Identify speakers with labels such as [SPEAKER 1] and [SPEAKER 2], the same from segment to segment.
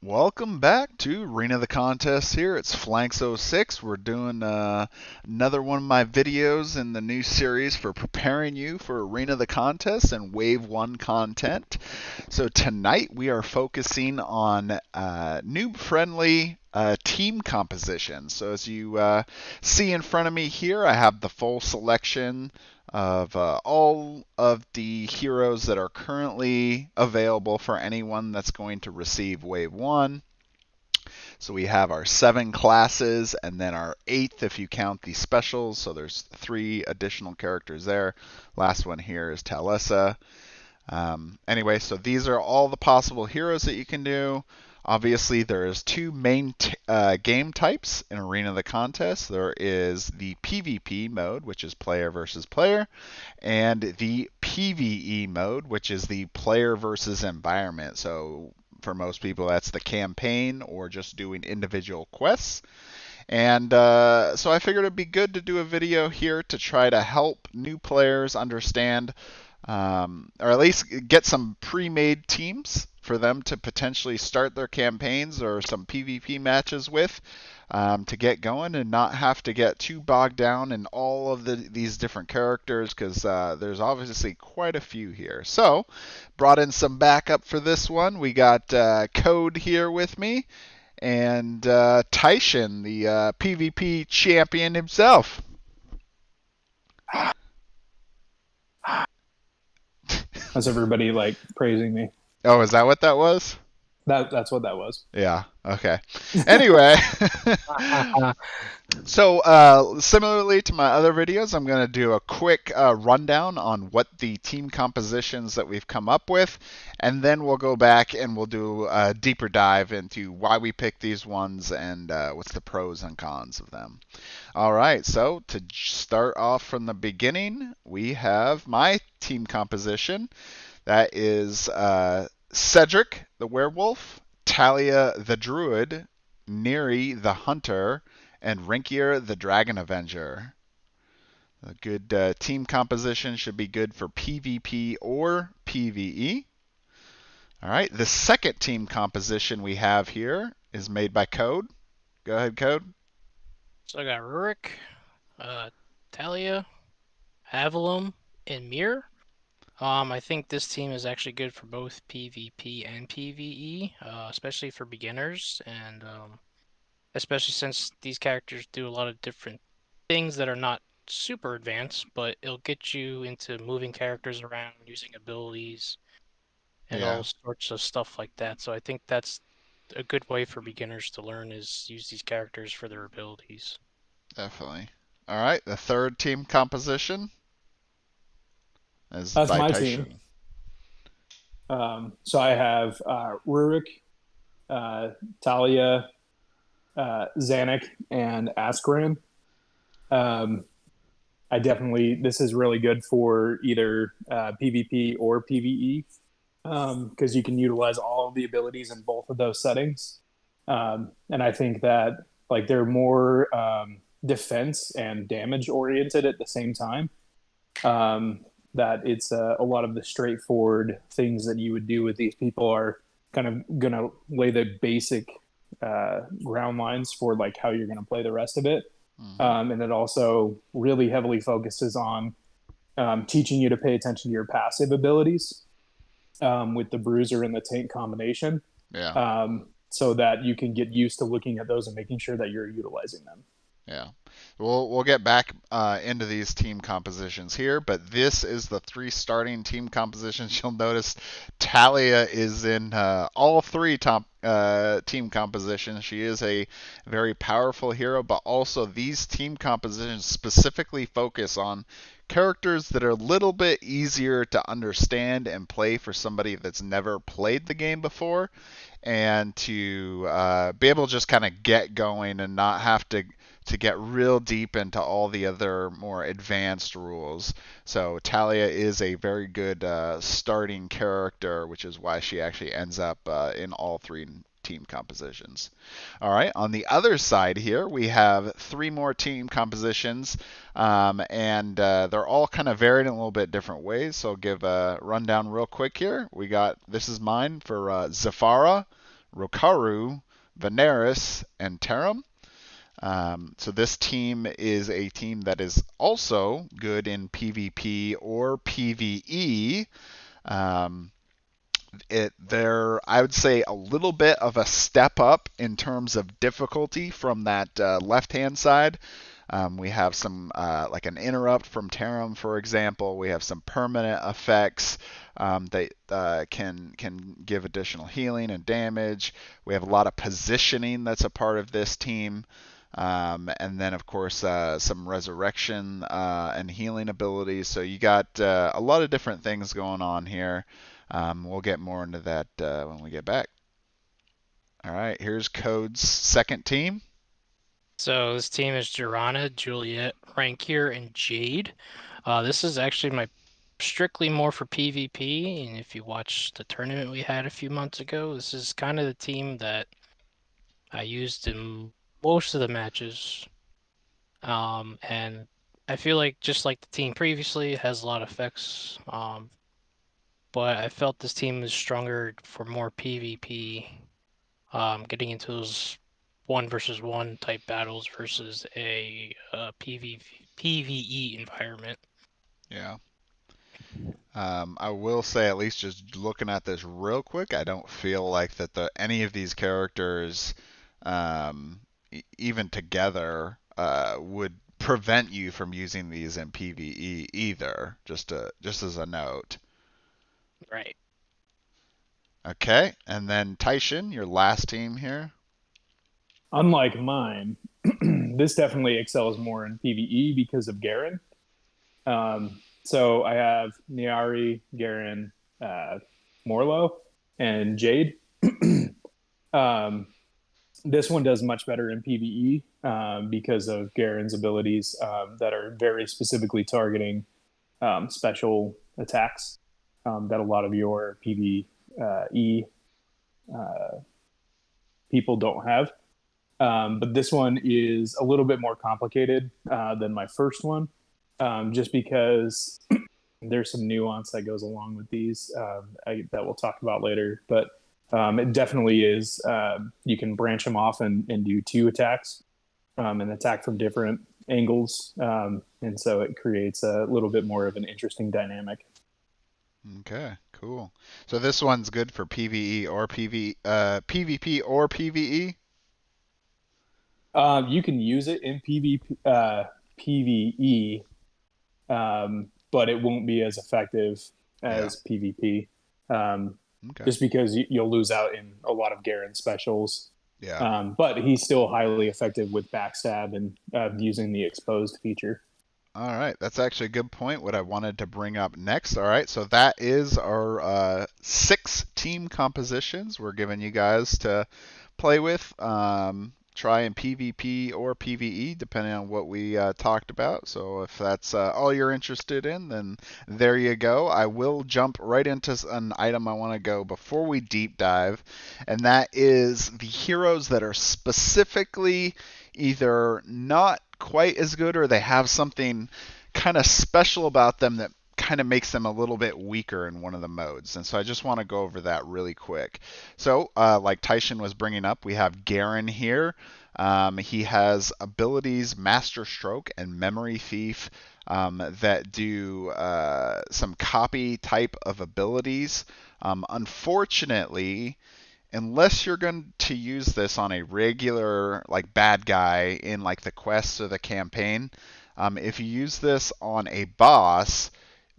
[SPEAKER 1] Welcome back to Arena of the Contest here. It's Phlanx06. We're doing another one of my videos in the new series for preparing you for Arena of the Contest and Wave 1 content. So tonight we are focusing on noob-friendly team composition. So as you see in front of me here, I have the full selection of all of the heroes that are currently available for anyone that's going to receive Wave 1. So we have our 7 classes and then our 8th if you count the specials. So there's 3 additional characters there. Last one here is Thalia. Anyway, so these are all the possible heroes that you can do. Obviously, there's 2 main game types in Arena of the Contest. There is the PvP mode, which is player versus player, and the PvE mode, which is the player versus environment. So for most people, that's the campaign or just doing individual quests. And so I figured it'd be good to do a video here to try to help new players understand, or at least get some pre-made teams for them to potentially start their campaigns or some PvP matches with, to get going and not have to get too bogged down in all of these different characters, because there's obviously quite a few here. So brought in some backup for this one. We got Code here with me, and Tyshin, the PvP champion himself.
[SPEAKER 2] How's everybody praising me?
[SPEAKER 1] Oh, is that what that was?
[SPEAKER 2] That's what that was.
[SPEAKER 1] Yeah. Okay. Anyway, so similarly to my other videos, I'm going to do a quick rundown on what the team compositions that we've come up with, and then we'll go back and we'll do a deeper dive into why we picked these ones and what's the pros and cons of them. All right. So to start off from the beginning, we have my team composition. That is Sedrik, the werewolf, Thalia, the druid, Niary, the hunter, and Renkyr, the dragon avenger. A good team composition, should be good for PvP or PvE. All right, the second team composition we have here is made by Code. Go ahead, Code.
[SPEAKER 3] So I got Rurik, Thalia, Averlum, and Mir. I think this team is actually good for both PvP and PvE, especially for beginners, and especially since these characters do a lot of different things that are not super advanced, but it'll get you into moving characters around, using abilities, and all sorts of stuff like that. So I think that's a good way for beginners to learn, is use these characters for their abilities.
[SPEAKER 1] Definitely. All right, the third team composition is
[SPEAKER 2] That's
[SPEAKER 1] by
[SPEAKER 2] my
[SPEAKER 1] Tyshin.
[SPEAKER 2] team. So I have Rurik, Thalia, Zanac, and Ascaran. This is really good for either PvP or PvE, because you can utilize all of the abilities in both of those settings. And I think that they're more defense and damage oriented at the same time. That it's a lot of the straightforward things that you would do with these people are kind of going to lay the basic ground lines for how you're going to play the rest of it. Mm-hmm. And it also really heavily focuses on teaching you to pay attention to your passive abilities with the bruiser and the tank combination.
[SPEAKER 1] Yeah.
[SPEAKER 2] So that you can get used to looking at those and making sure that you're utilizing them.
[SPEAKER 1] Yeah. We'll get back into these team compositions here, but this is the 3 starting team compositions. You'll notice Thalia is in all 3 top team compositions. She is a very powerful hero, but also these team compositions specifically focus on characters that are a little bit easier to understand and play for somebody that's never played the game before, and to be able to just kind of get going and not have to get real deep into all the other more advanced rules. So Thalia is a very good starting character, which is why she actually ends up in all 3 team compositions. All right, on the other side here, we have 3 more team compositions, and they're all kind of varied in a little bit different ways. So I'll give a rundown real quick here. This is mine for Zafara, Rokaru, Vanarus, and Taram. So this team is a team that is also good in PvP or PvE. Um, they're, I would say, a little bit of a step up in terms of difficulty from that left-hand side. We have some, like an interrupt from Taram, for example. We have some permanent effects that can give additional healing and damage. We have a lot of positioning that's a part of this team. And then, of course, some resurrection and healing abilities. So you got a lot of different things going on here. We'll get more into that when we get back. All right, here's Code's second team.
[SPEAKER 3] So this team is Jorana, Juliet, Renkyr, and Jade. This is actually my strictly more for PvP, and if you watch the tournament we had a few months ago, this is kind of the team that I used in most of the matches. And I feel like just like the team previously, it has a lot of effects. But I felt this team is stronger for more PvP, getting into those 1 versus 1 type battles versus a PvE environment.
[SPEAKER 1] Yeah. I will say, at least just looking at this real quick, I don't feel like that any of these characters, even together, would prevent you from using these in PvE either. Just as a note.
[SPEAKER 3] Right.
[SPEAKER 1] Okay, and then Tyshin, your last team here.
[SPEAKER 2] Unlike mine, this definitely excels more in PvE because of Garion. So I have Niary, Garion, Murlough, and Jade. This one does much better in PvE because of Garion's abilities that are very specifically targeting special attacks that a lot of your PvE people don't have. But this one is a little bit more complicated than my first one, just because there's some nuance that goes along with these that we'll talk about later. But it definitely is. You can branch them off and do 2 attacks and attack from different angles. And so it creates a little bit more of an interesting dynamic.
[SPEAKER 1] Okay, cool. So this one's good for PvE or PvP or PvE?
[SPEAKER 2] You can use it in PvE, but it won't be as effective as PvP.
[SPEAKER 1] Okay.
[SPEAKER 2] Just because you'll lose out in a lot of Garen specials.
[SPEAKER 1] Yeah.
[SPEAKER 2] But he's still highly effective with backstab and using the exposed feature.
[SPEAKER 1] All right, that's actually a good point. What I wanted to bring up next. All right, so that is our 6 team compositions we're giving you guys to play with. Try in PvP or PvE, depending on what we talked about. So if that's all you're interested in, then there you go. I will jump right into an item I want to go before we deep dive, and that is the heroes that are specifically either not quite as good or they have something kind of special about them that kind of makes them a little bit weaker in one of the modes. And so I just want to go over that really quick. So like Tyshin was bringing up, we have Garion here. He has abilities Master Stroke and Memory Thief that do some copy type of abilities. Unfortunately, unless you're going to use this on a regular like bad guy in like the quests or the campaign, if you use this on a boss,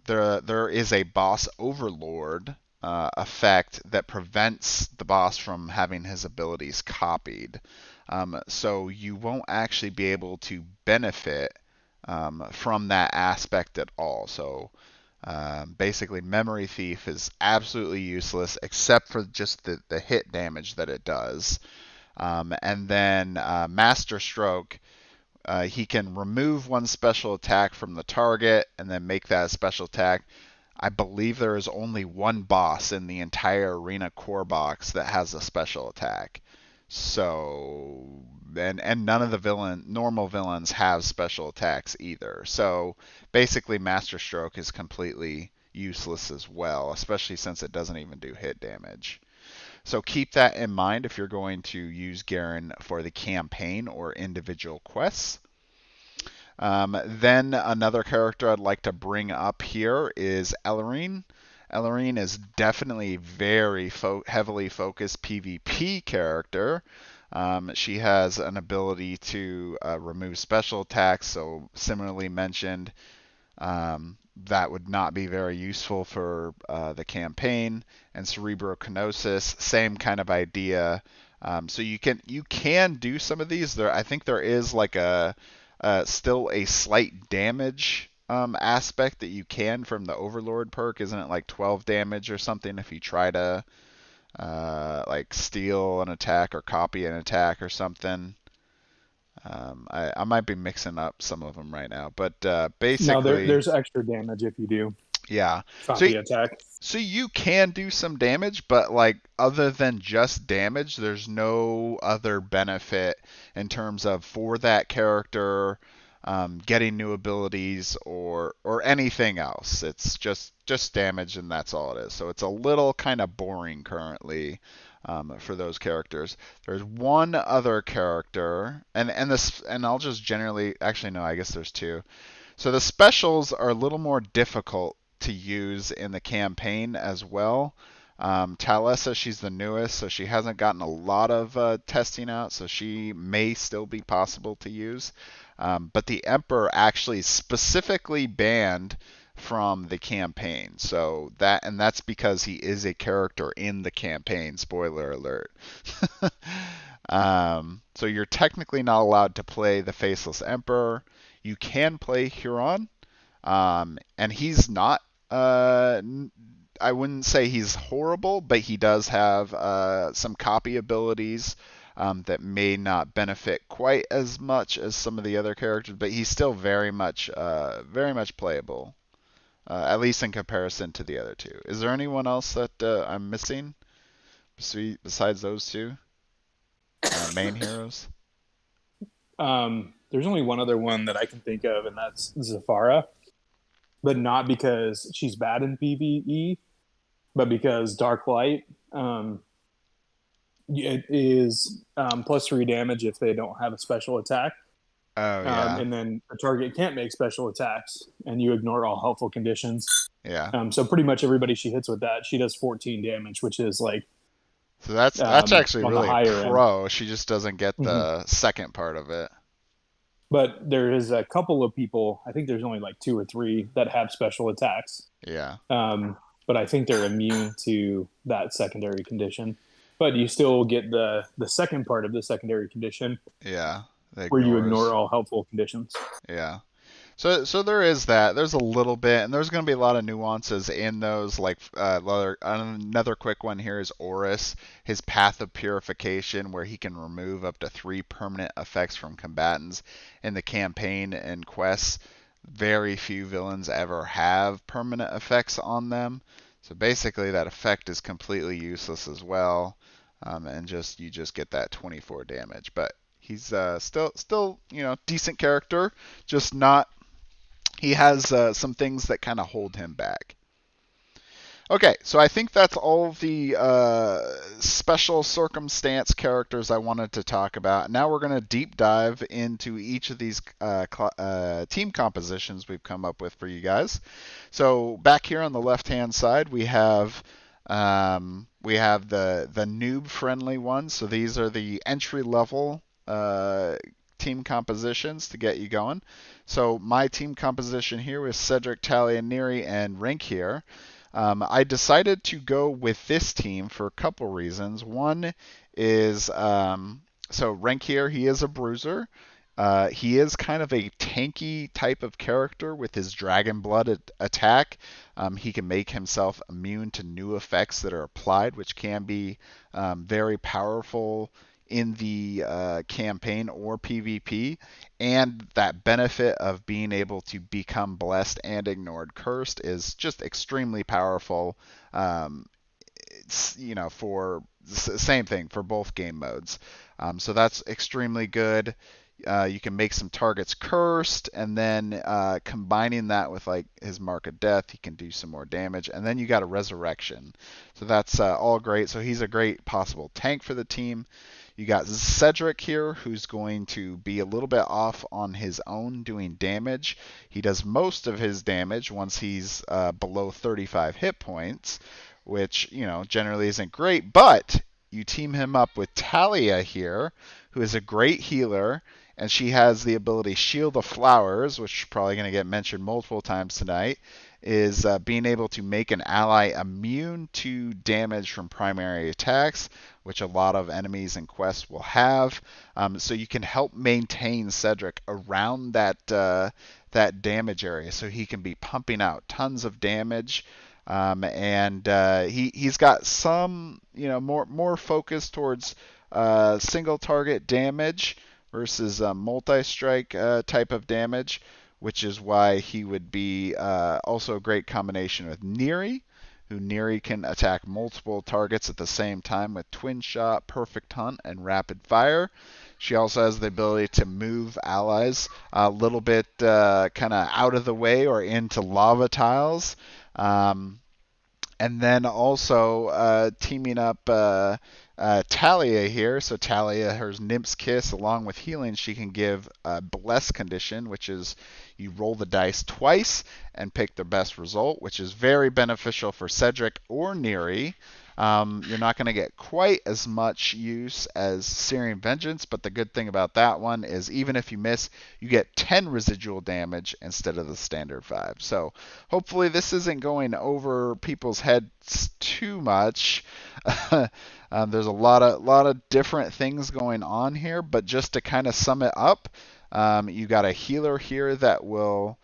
[SPEAKER 1] there is a boss overlord effect that prevents the boss from having his abilities copied. So you won't actually be able to benefit from that aspect at all. So basically, Memory Thief is absolutely useless except for just the hit damage that it does. And then Master Stroke, he can remove one special attack from the target and then make that a special attack. I believe there is only one boss in the entire arena core box that has a special attack. So, and none of the normal villains have special attacks either. So basically Master Stroke is completely useless as well, especially since it doesn't even do hit damage. So keep that in mind if you're going to use Garion for the campaign or individual quests. Then another character I'd like to bring up here is Ellerine. Ellerine is definitely very heavily focused PvP character. She has an ability to remove special attacks, so similarly mentioned, that would not be very useful for the campaign. And Cerebrokinosis, same kind of idea. So you can do some of these. I think there is like still a slight damage aspect that you can from the Overlord perk. Isn't it like 12 damage or something if you try to like steal an attack or copy an attack or something? I might be mixing up some of them right now, but
[SPEAKER 2] No,
[SPEAKER 1] basically,
[SPEAKER 2] there's extra damage if you do
[SPEAKER 1] yeah.
[SPEAKER 2] copy attack.
[SPEAKER 1] So you can do some damage, but like other than just damage, there's no other benefit in terms of for that character getting new abilities or anything else. It's just damage and that's all it is. So it's a little kind of boring currently for those characters. There's one other character, and I'll just generally actually no, I guess there's two. So the specials are a little more difficult to use in the campaign as well. Talessa, she's the newest, so she hasn't gotten a lot of testing out, so she may still be possible to use. But the Emperor actually specifically banned from the campaign. So that's because he is a character in the campaign. Spoiler alert. So you're technically not allowed to play the Faceless Emperor. You can play Huron, and he's not. I wouldn't say he's horrible, but he does have some copy abilities that may not benefit quite as much as some of the other characters. But he's still very much playable, at least in comparison to the other two. Is there anyone else that I'm missing besides those two main heroes?
[SPEAKER 2] There's only one other one that I can think of, and that's Zafara. But not because she's bad in PvE, but because Dark Light it is +3 damage if they don't have a special attack.
[SPEAKER 1] Oh yeah.
[SPEAKER 2] And then the target can't make special attacks, and you ignore all helpful conditions.
[SPEAKER 1] Yeah.
[SPEAKER 2] So pretty much everybody she hits with that, she does 14 damage, which is like
[SPEAKER 1] So that's actually
[SPEAKER 2] on the
[SPEAKER 1] really
[SPEAKER 2] higher
[SPEAKER 1] pro. She just doesn't get the second part of it.
[SPEAKER 2] But there is a couple of people, I think there's only like 2 or 3 that have special attacks.
[SPEAKER 1] Yeah.
[SPEAKER 2] But I think they're immune to that secondary condition. But you still get the second part of the secondary condition.
[SPEAKER 1] Yeah.
[SPEAKER 2] Where you ignore all helpful conditions.
[SPEAKER 1] Yeah. So there is that. There's a little bit, and there's going to be a lot of nuances in those. Like another quick one here is Horus, his Path of Purification, where he can remove up to 3 permanent effects from combatants in the campaign and quests. Very few villains ever have permanent effects on them. So basically, that effect is completely useless as well, and you just get that 24 damage. But he's still decent character, just not. He has some things that kind of hold him back. Okay, so I think that's all the special circumstance characters I wanted to talk about. Now we're going to deep dive into each of these team compositions we've come up with for you guys. So back here on the left-hand side, we have the noob-friendly ones. So these are the entry-level team compositions to get you going. So my team composition here was Sedrik, Thalia, Niary, and Renkyr. I decided to go with this team for a couple reasons. One is so Renkyr, he is a bruiser. He is kind of a tanky type of character with his Dragon Blood attack. He can make himself immune to new effects that are applied, which can be very powerful in the campaign or PvP, and that benefit of being able to become blessed and ignored cursed is just extremely powerful. For the same thing for both game modes. So that's extremely good. You can make some targets cursed, and then combining that with like his Mark of Death, he can do some more damage. And then you got a Resurrection, so that's all great. So he's a great possible tank for the team. You got Sedrik here, who's going to be a little bit off on his own doing damage. He does most of his damage once he's below 35 hit points, which generally isn't great. But you team him up with Thalia here, who is a great healer, and she has the ability Shield of Flowers, which is probably going to get mentioned multiple times tonight, is being able to make an ally immune to damage from primary attacks, which a lot of enemies in quests will have. So you can help maintain Sedrik around that damage area, so he can be pumping out tons of damage. And he's got some more focus towards single target damage versus multi-strike type of damage, which is why he would be also a great combination with Niary, who Niary can attack multiple targets at the same time with Twin Shot, Perfect Hunt, and Rapid Fire. She also has the ability to move allies a little bit kind of out of the way or into lava tiles. And then also teaming up Thalia here. So Thalia, her Nymph's Kiss, along with healing, she can give a Bless condition, which is you roll the dice twice and pick the best result, which is very beneficial for Sedrik or Niary. You're not going to get quite as much use as Searing Vengeance, but the good thing about that one is even if you miss, you get 10 residual damage instead of the standard 5. So hopefully this isn't going over people's heads too much. There's a lot of different things going on here, but just to kind of sum it up, you got a healer here that will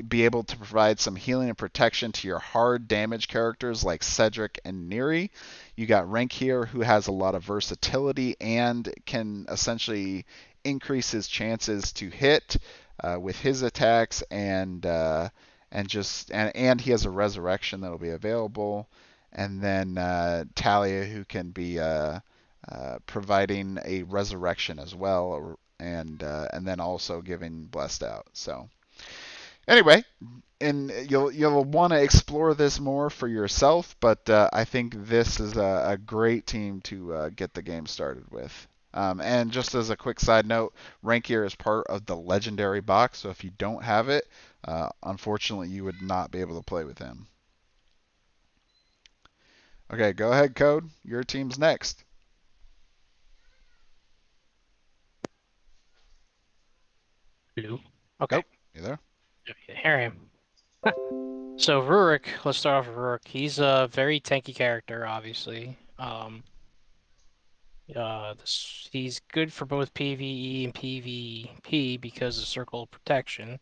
[SPEAKER 1] be able to provide some healing and protection to your hard damage characters like Sedrik and Niary. You got Renkyr, who has a lot of versatility and can essentially increase his chances to hit with his attacks, and he has a resurrection that'll be available. And then Thalia, who can be providing a resurrection as well, and then also giving blessed out. So anyway, and you'll want to explore this more for yourself, but I think this is a great team to get the game started with. And just as a quick side note, Renkyr is part of the Legendary box, so if you don't have it, unfortunately you would not be able to play with him. Okay, go ahead, Code. Your team's next.
[SPEAKER 3] Hello. Okay.
[SPEAKER 1] Oh, you there?
[SPEAKER 3] Here I am. So Rurik, let's start off with Rurik. He's a very tanky character, obviously. He's good for both PvE and PvP because of Circle of Protection.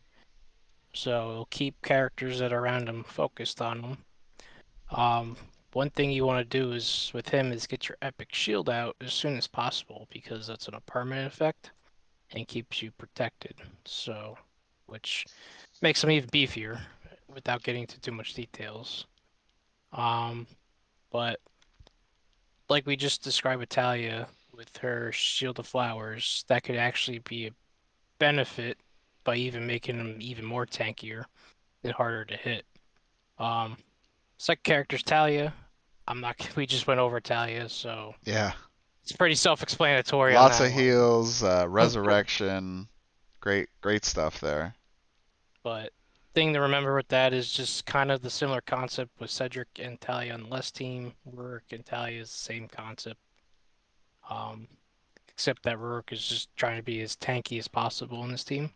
[SPEAKER 3] So he'll keep characters that are around him focused on him. One thing you want to do is with him is get your Epic Shield out as soon as possible, because that's a permanent effect and keeps you protected. So, which makes him even beefier without getting into too much details. But like we just described with Thalia, with her Shield of Flowers, that could actually be a benefit by even making him even more tankier and harder to hit. Second character's Thalia. We just went over Thalia, so
[SPEAKER 1] yeah,
[SPEAKER 3] it's pretty self-explanatory.
[SPEAKER 1] Lots
[SPEAKER 3] on
[SPEAKER 1] of
[SPEAKER 3] that
[SPEAKER 1] heals, resurrection, great stuff there.
[SPEAKER 3] But thing to remember with that is just kind of the similar concept with Sedrik and Thalia on the less team. Rurik and Thalia is the same concept. Except that Rurik is just trying to be as tanky as possible in this team.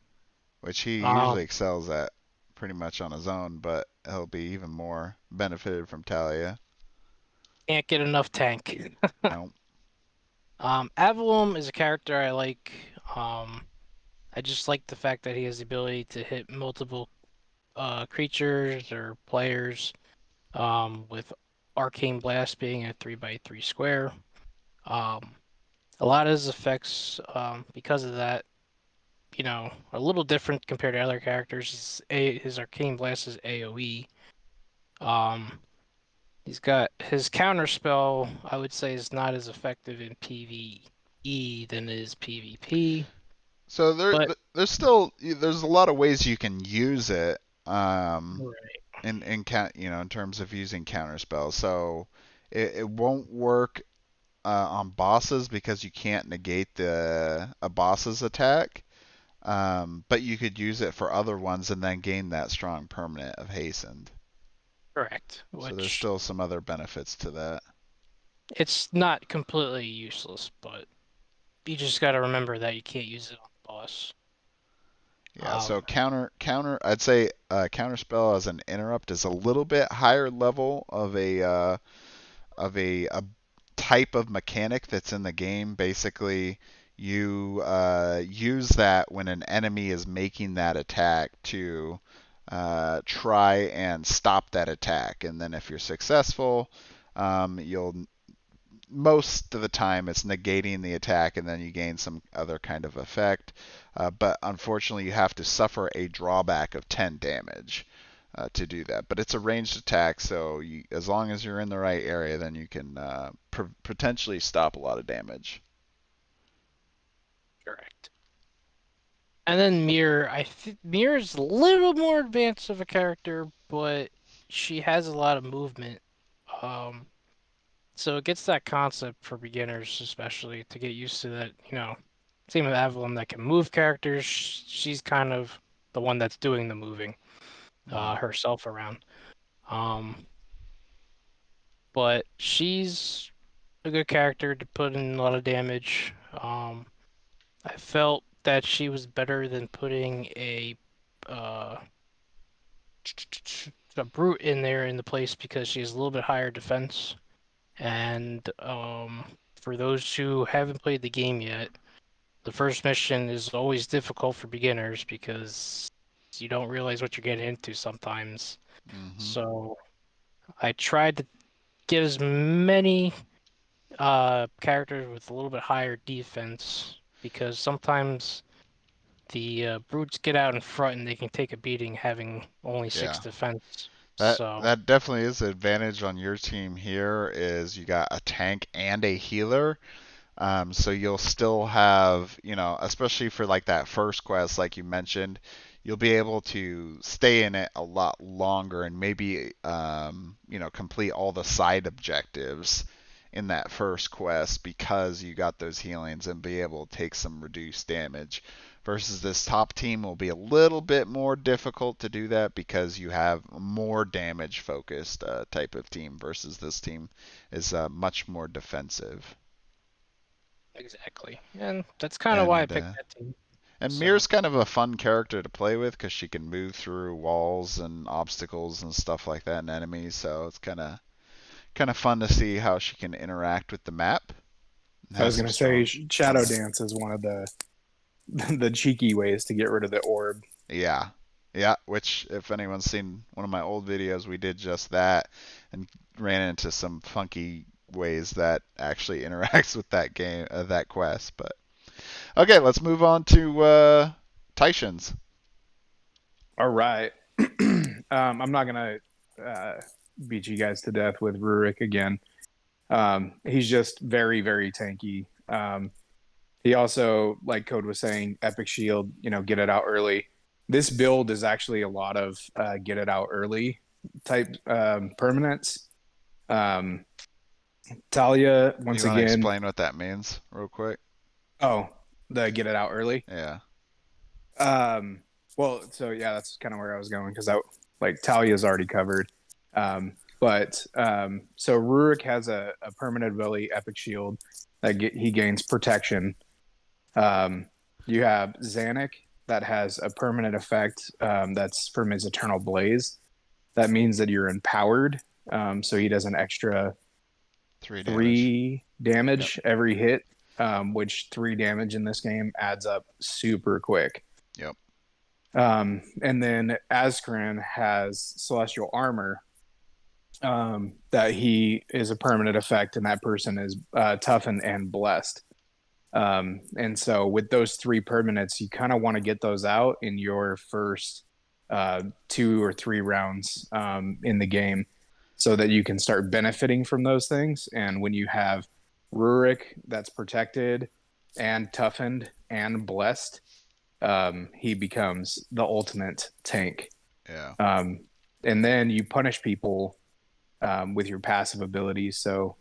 [SPEAKER 1] Which he usually excels at pretty much on his own, but he'll be even more benefited from Thalia.
[SPEAKER 3] Can't get enough tank.
[SPEAKER 1] Nope.
[SPEAKER 3] Averlum is a character I like. I just like the fact that he has the ability to hit multiple creatures or players, with Arcane Blast being a 3x3 square. A lot of his effects, because of that, are a little different compared to other characters. His Arcane Blast is AoE. He's got his counter spell, I would say, is not as effective in PvE than it is PvP.
[SPEAKER 1] So
[SPEAKER 3] But
[SPEAKER 1] there's a lot of ways you can use it.
[SPEAKER 3] right,
[SPEAKER 1] In terms of using counter spells. So it won't work on bosses because you can't negate a boss's attack. But you could use it for other ones and then gain that strong permanent of hastened.
[SPEAKER 3] correct.
[SPEAKER 1] So there's
[SPEAKER 3] Which
[SPEAKER 1] still some other benefits to that.
[SPEAKER 3] it's not completely useless, but you just got to remember that you can't use it on the boss.
[SPEAKER 1] Yeah, so I'd say counterspell as an interrupt is a little bit higher level of a type of mechanic that's in the game. Basically, you use that when an enemy is making that attack to try and stop that attack, and then if you're successful, you'll most of the time it's negating the attack and then you gain some other kind of effect. But unfortunately, you have to suffer a drawback of 10 damage to do that. But it's a ranged attack, so as long as you're in the right area, then you can potentially stop a lot of damage.
[SPEAKER 3] Correct. And then Mir, I think Mir's a little more advanced of a character, but she has a lot of movement. Um, so it gets that concept for beginners, especially to get used to that. Team of Averlum that can move characters. She's kind of the one that's doing the moving herself around. Um, but she's a good character to put in a lot of damage. I felt that she was better than putting uh, a brute in there in the place because she has a little bit higher defense. And for those who haven't played the game yet, the first mission is always difficult for beginners because you don't realize what you're getting into sometimes.
[SPEAKER 1] Mm-hmm.
[SPEAKER 3] So I tried to get as many characters with a little bit higher defense because sometimes the brutes get out in front and they can take a beating having only 6
[SPEAKER 1] Yeah.
[SPEAKER 3] defense.
[SPEAKER 1] That
[SPEAKER 3] So
[SPEAKER 1] that definitely is an advantage on your team here is you got a tank and a healer. So you'll still have, especially for like that first quest, like you mentioned, you'll be able to stay in it a lot longer and maybe, complete all the side objectives in that first quest because you got those healings and be able to take some reduced damage. Versus this top team will be a little bit more difficult to do that because you have more damage focused type of team versus this team is much more defensive.
[SPEAKER 3] exactly, and that's kind of why I
[SPEAKER 1] And
[SPEAKER 3] picked that team.
[SPEAKER 1] and
[SPEAKER 3] So
[SPEAKER 1] Mir's kind of a fun character to play with because she can move through walls and obstacles and stuff like that and enemies. So it's kind of fun to see how she can interact with the map. And
[SPEAKER 2] I
[SPEAKER 1] has
[SPEAKER 2] was
[SPEAKER 1] some
[SPEAKER 2] gonna say
[SPEAKER 1] strong.
[SPEAKER 2] Shadow Dance is one of the the cheeky ways to get rid of the orb.
[SPEAKER 1] Yeah, yeah. Which if anyone's seen one of my old videos, we did just that and ran into some funky ways that actually interacts with that game, that quest. But okay, let's move on to Tyshin's.
[SPEAKER 2] All right. I'm not gonna uh, beat you guys to death with Rurik again. He's just very, very tanky. He also, like Code was saying, Epic Shield, get it out early. This build is actually a lot of get it out early type permanents. Um, Thalia,
[SPEAKER 1] You
[SPEAKER 2] once
[SPEAKER 1] want to
[SPEAKER 2] again,
[SPEAKER 1] explain what that means, real quick?
[SPEAKER 2] oh, the get it out early.
[SPEAKER 1] Yeah.
[SPEAKER 2] Um, well, so yeah, that's kind of where I was going because I like Talia's already covered. So Rurik has a permanent ability, Epic Shield, that he gains protection. You have Zanac that has a permanent effect that's from his Eternal Blaze. That means that you're empowered. So he does an extra
[SPEAKER 1] 3 damage.
[SPEAKER 2] 3 damage every hit, which 3 damage in this game adds up super quick.
[SPEAKER 1] Yep.
[SPEAKER 2] And then Ascaran has Celestial Armor that he is a permanent effect, and that person is toughened and blessed. And so with those 3 permanents, you kind of want to get those out in your first 2 or 3 rounds in the game so that you can start benefiting from those things. And when you have Rurik that's protected and toughened and blessed, he becomes the ultimate tank.
[SPEAKER 1] Yeah.
[SPEAKER 2] And then you punish people with your passive abilities. So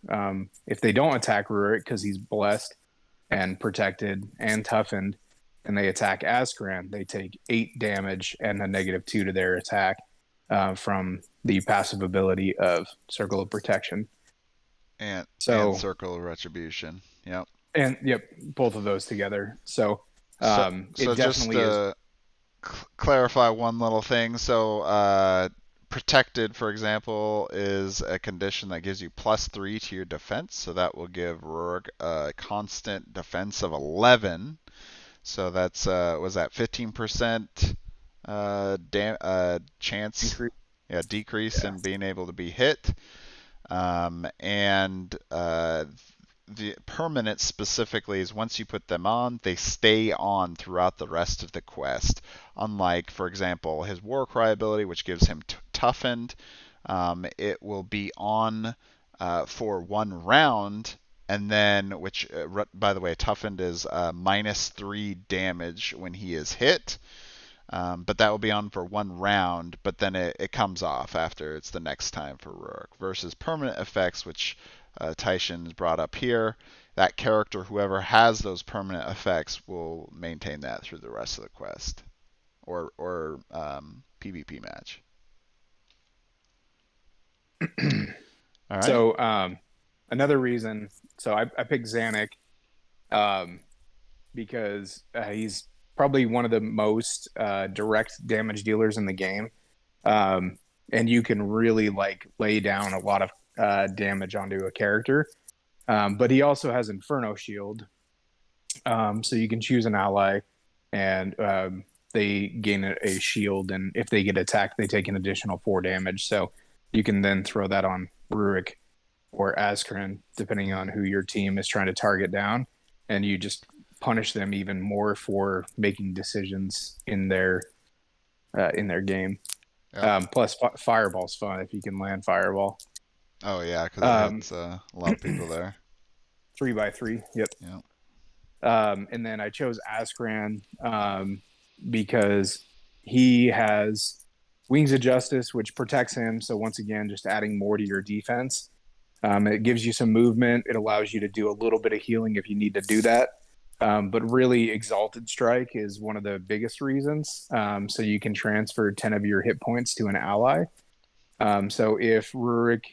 [SPEAKER 2] if they don't attack Rurik because he's blessed and protected and toughened, and they attack Ascaran, they take 8 damage and a -2 to their attack from the passive ability of Circle of Protection.
[SPEAKER 1] And
[SPEAKER 2] So
[SPEAKER 1] Circle of Retribution. Yep.
[SPEAKER 2] and yep, both of those together. So
[SPEAKER 1] So
[SPEAKER 2] it
[SPEAKER 1] just
[SPEAKER 2] definitely is.
[SPEAKER 1] to clarify one little thing. So protected, for example, is a condition that gives you +3 to your defense. So that will give Rurik a constant defense of 11. So that's was that 15% chance?
[SPEAKER 2] Increase.
[SPEAKER 1] Yeah, decrease
[SPEAKER 2] Yeah.
[SPEAKER 1] in being able to be hit. And the permanent specifically is once you put them on, they stay on throughout the rest of the quest. Unlike, for example, his Warcry ability, which gives him toughened, it will be on for 1 round, and then, which, by the way, toughened is -3 damage when he is hit. But that will be on for 1 round, but then it comes off after it's the next time for Rurik. Versus permanent effects, which Tyshin has brought up here. That character, whoever has those permanent effects, will maintain that through the rest of the quest or PvP match. All right.
[SPEAKER 2] So another reason, so I picked Zanac because he's probably one of the most direct damage dealers in the game, and you can really like lay down a lot of damage onto a character. But he also has Inferno Shield, so you can choose an ally, and they gain a shield, and if they get attacked, they take an additional 4 damage. So you can then throw that on Rurik or Ascaran, depending on who your team is trying to target down, and you just punish them even more for making decisions in their game.
[SPEAKER 1] Yeah.
[SPEAKER 2] Plus, Fireball's fun if you can land Fireball.
[SPEAKER 1] Oh yeah, because it hits a lot of people there.
[SPEAKER 2] 3x3. Yep.
[SPEAKER 1] Yeah.
[SPEAKER 2] And then I chose Ascaran because he has Wings of Justice, which protects him. So once again, just adding more to your defense. It gives you some movement. It allows you to do a little bit of healing if you need to do that. But really, Exalted Strike is one of the biggest reasons. So you can transfer 10 of your hit points to an ally. So if Rurik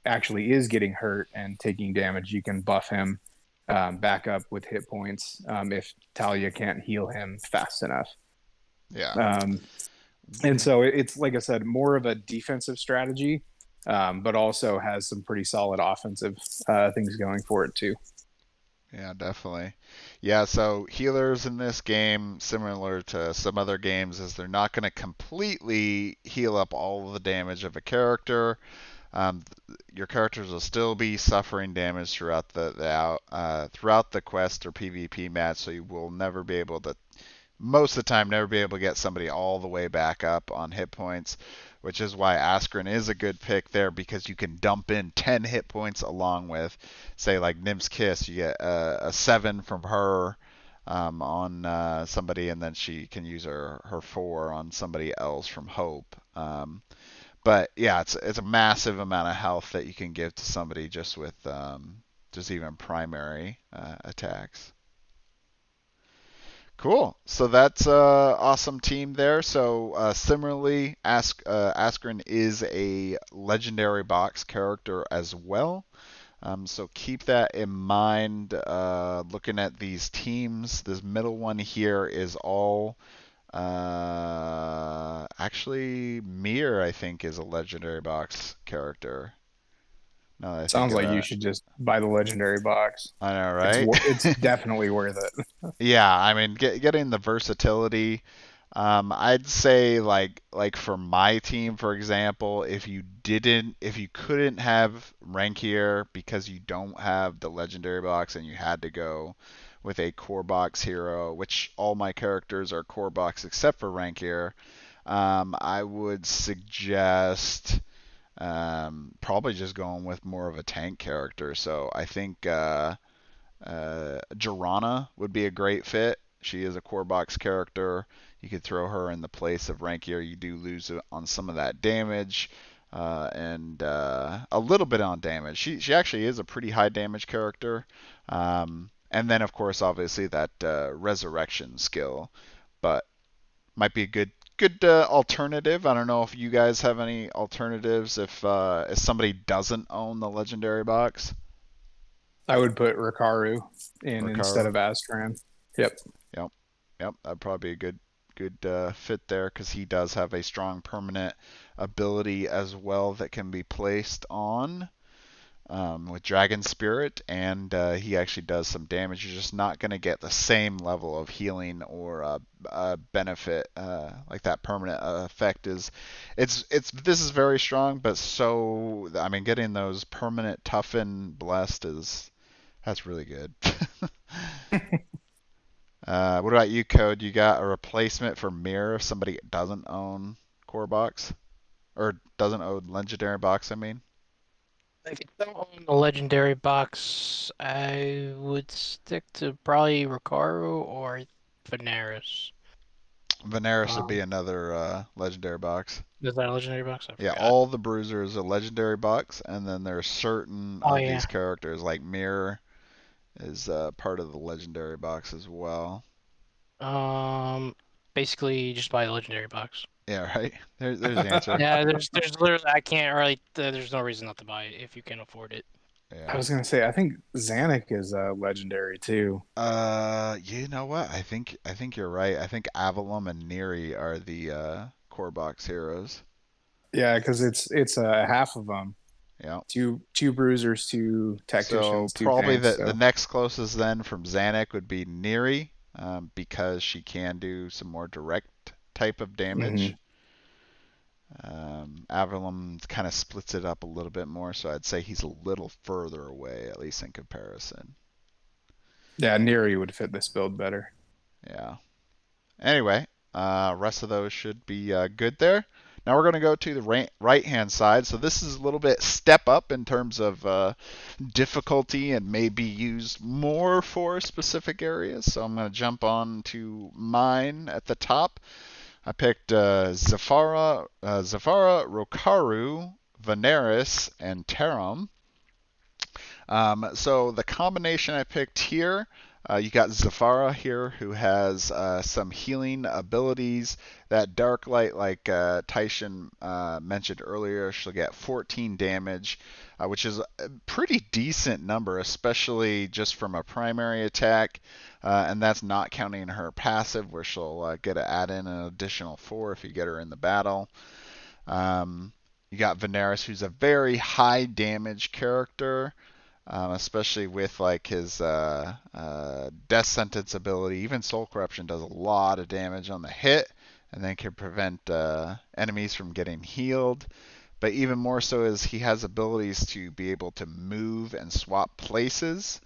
[SPEAKER 2] actually is getting hurt and taking damage, you can buff him back up with hit points if Thalia can't heal him fast enough.
[SPEAKER 1] Yeah.
[SPEAKER 2] And so it's, like I said, more of a defensive strategy, but also has some pretty solid offensive things going for it too.
[SPEAKER 1] Yeah, definitely. Yeah, so healers in this game, similar to some other games, is they're not going to completely heal up all of the damage of a character. Your characters will still be suffering damage throughout the quest or PvP match, so you will never be able to, most of the time, never be able to get somebody all the way back up on hit points, which is why Ascaran is a good pick there, because you can dump in 10 hit points along with, say, like Nymph's Kiss. You get a 7 from her on somebody, and then she can use her 4 on somebody else from Hope. But yeah, it's a massive amount of health that you can give to somebody just with just even primary attacks. Cool. So that's awesome team there. So similarly, Ascaran is a legendary box character as well. So keep that in mind. Looking at these teams, this middle one here is all. Actually, Mir, I think, is a legendary box character. No, I think
[SPEAKER 2] Sounds
[SPEAKER 1] of
[SPEAKER 2] like you
[SPEAKER 1] that.
[SPEAKER 2] should just buy the legendary box.
[SPEAKER 1] I know, right?
[SPEAKER 2] It's definitely worth it.
[SPEAKER 1] Yeah, I mean, getting the versatility. I'd say like for my team, for example, if you couldn't have Renkyr because you don't have the legendary box and you had to go with a core box hero, which all my characters are core box except for Renkyr, I would suggest probably just going with more of a tank character. So I think Jorana would be a great fit. She is a core box character. You could throw her in the place of Renkyr. You do lose on some of that damage. And a little bit on damage. She actually is a pretty high damage character. And then, of course, obviously that resurrection skill. But might be a good alternative. I don't know if you guys have any alternatives if somebody doesn't own the legendary box.
[SPEAKER 2] I would put Rokaru in instead
[SPEAKER 1] Rokaru.
[SPEAKER 2] of Ascaran. Yep.
[SPEAKER 1] Yep. That'd probably be a good fit there because he does have a strong permanent ability as well that can be placed on with Dragon Spirit, and he actually does some damage. You're just not going to get the same level of healing or benefit like that permanent effect is. This is very strong, but so I mean, getting those permanent toughen blessed that's really good. What about you, Code? You got a replacement for Mirror if somebody doesn't own core box or doesn't own legendary box? I mean.
[SPEAKER 3] If you don't own the legendary box, I would stick to probably Rokaru or Vanarus.
[SPEAKER 1] Vanarus would be another legendary box.
[SPEAKER 3] Is that a legendary box? I
[SPEAKER 1] Yeah,
[SPEAKER 3] forgot.
[SPEAKER 1] all the Bruisers are legendary box, and then there's certain of these characters, like Mirror, is part of the legendary box as well.
[SPEAKER 3] Basically just buy the legendary box.
[SPEAKER 1] Yeah, right. There's the answer.
[SPEAKER 3] Yeah, there's literally I can't really. There's no reason not to buy it if you can afford it.
[SPEAKER 1] Yeah.
[SPEAKER 2] I was gonna say I think Zanac is legendary too.
[SPEAKER 1] You know what? I think you're right. I think Averlum and Niary are the core box heroes.
[SPEAKER 2] Yeah, because it's half of them.
[SPEAKER 1] Yeah.
[SPEAKER 2] Two bruisers, two tacticians,
[SPEAKER 1] so
[SPEAKER 2] two
[SPEAKER 1] probably
[SPEAKER 2] tanks,
[SPEAKER 1] the next closest then from Zanac would be Niary, because she can do some more direct type of damage. Averlum kind of splits it up a little bit more, so I'd say he's a little further away, at least in comparison.
[SPEAKER 2] Yeah, Niary would fit this build better.
[SPEAKER 1] Yeah. Anyway, rest of those should be good there. Now we're going to go to the right-hand side. So this is a little bit step up in terms of difficulty and may be used more for specific areas. So I'm going to jump on to mine at the top. I picked Zafara, Rokaru, Vanarus, and Taram. So the combination I picked here, you got Zafara here, who has some healing abilities. That Dark Light, like Tyshin mentioned earlier, she'll get 14 damage, which is a pretty decent number, especially just from a primary attack. And that's not counting her passive, where she'll get to add in an additional 4 if you get her in the battle. You got Vanarus, who's a very high damage character. Especially with like his death sentence ability. Even soul corruption does a lot of damage on the hit, and then can prevent enemies from getting healed. But even more so is he has abilities to be able to move and swap places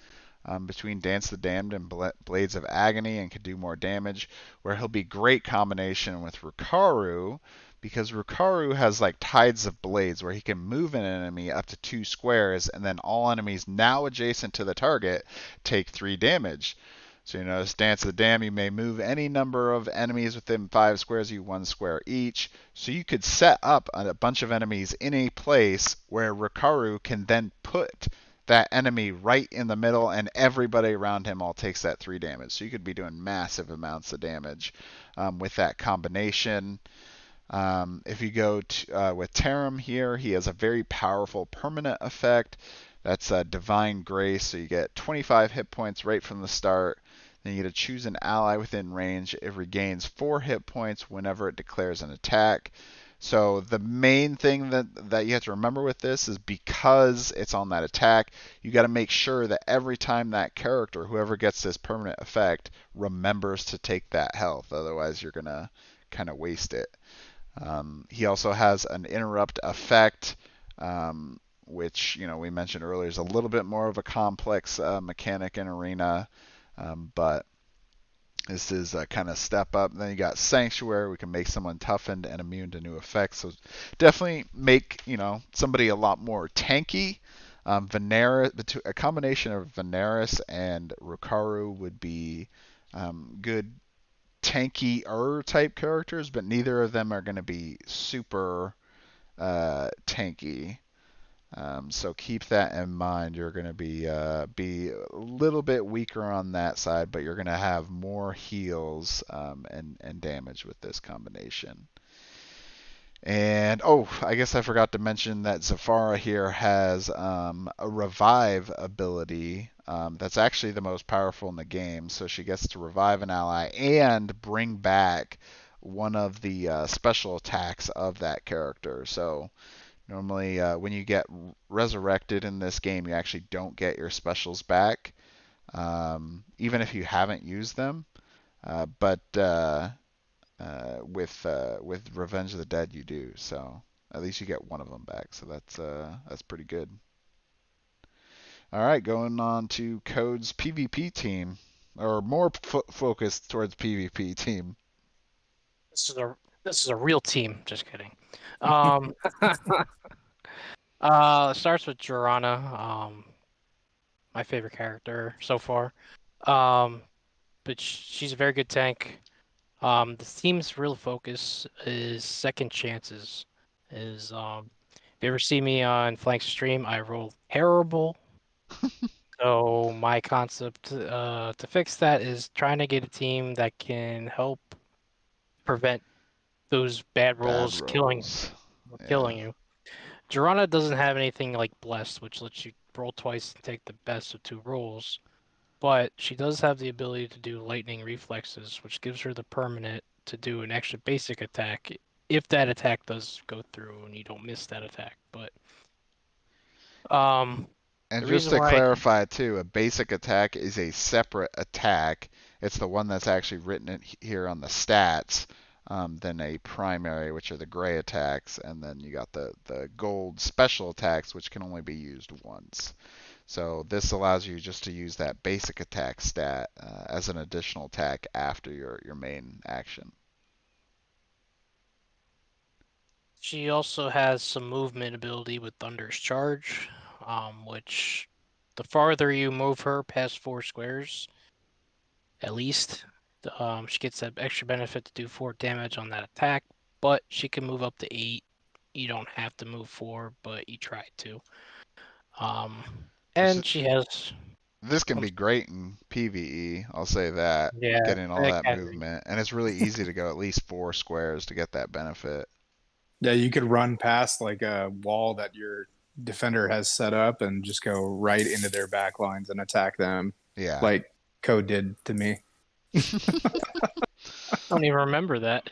[SPEAKER 1] between Dance the Damned and Blades of Agony, and can do more damage, where he'll be great combination with Rukaru, because Rukaru has like Tides of Blades, where he can move an enemy up to 2 squares, and then all enemies now adjacent to the target take 3 damage. So, Dance of the Damned, you may move any number of enemies within 5 squares, you 1 square each. So you could set up a bunch of enemies in a place where Rokaru can then put that enemy right in the middle, and everybody around him all takes that 3 damage. So you could be doing massive amounts of damage with that combination. If you go with Taram here, he has a very powerful permanent effect. That's Divine Grace, so you get 25 hit points right from the start. Then you get to choose an ally within range. It regains 4 hit points whenever it declares an attack. So the main thing that you have to remember with this is, because it's on that attack, you got to make sure that every time that character, whoever gets this permanent effect, remembers to take that health. Otherwise, you're going to kind of waste it. He also has an interrupt effect, which we mentioned earlier is a little bit more of a complex mechanic in Arena, but this is a kind of step up. And then you got Sanctuary. We can make someone toughened and immune to new effects. So definitely make somebody a lot more tanky. Vanarus, a combination of Vanarus and Rokaru would be good tanky type characters, but neither of them are going to be super tanky. So keep that in mind. You're going to be a little bit weaker on that side, but you're going to have more heals and damage with this combination. And I guess I forgot to mention that Zafara here has a revive ability that's actually the most powerful in the game. So she gets to revive an ally and bring back one of the special attacks of that character. So normally, when you get resurrected in this game, you actually don't get your specials back, even if you haven't used them. But with Revenge of the Dead, you do. So at least you get one of them back. So that's pretty good. All right, going on to Code's PvP team, or more focused towards PvP team.
[SPEAKER 3] This is a real team. Just kidding. It starts with Jorana. My favorite character so far. Um, but she's a very good tank. The team's real focus is second chances. If you ever see me on Phlanx stream, I roll terrible. So my concept to fix that is trying to get a team that can help prevent those bad
[SPEAKER 1] Bad
[SPEAKER 3] rolls
[SPEAKER 1] rolls. Yeah.
[SPEAKER 3] killing you. Jorana doesn't have anything like Blessed, which lets you roll twice and take the best of two rolls. But she does have the ability to do lightning reflexes, which gives her the permanent to do an extra basic attack if that attack does go through and you don't miss that attack. But
[SPEAKER 1] And
[SPEAKER 3] the
[SPEAKER 1] just
[SPEAKER 3] reason
[SPEAKER 1] to
[SPEAKER 3] why
[SPEAKER 1] clarify too, a basic attack is a separate attack. It's the one that's actually written in here on the stats than a primary, which are the gray attacks, and then you got the gold special attacks, which can only be used once. So this allows you just to use that basic attack stat as an additional attack after your main action.
[SPEAKER 3] she also has some movement ability with Thunder's Charge, which the farther you move her past 4 squares, at least, she gets that extra benefit to do 4 damage on that attack. But she can move up to 8. You don't have to move 4, but you try to. Um,
[SPEAKER 1] This
[SPEAKER 3] and she has,
[SPEAKER 1] this can
[SPEAKER 3] um,
[SPEAKER 1] be great in PvE. I'll say that,
[SPEAKER 3] yeah,
[SPEAKER 1] getting all
[SPEAKER 3] that
[SPEAKER 1] that
[SPEAKER 3] can be.
[SPEAKER 1] movement, and it's really easy to go at least 4 squares to get that benefit.
[SPEAKER 2] Yeah, you could run past like a wall that your defender has set up and just go right into their back lines and attack them,
[SPEAKER 1] Yeah.
[SPEAKER 2] like Code did to me.
[SPEAKER 3] I don't even remember that.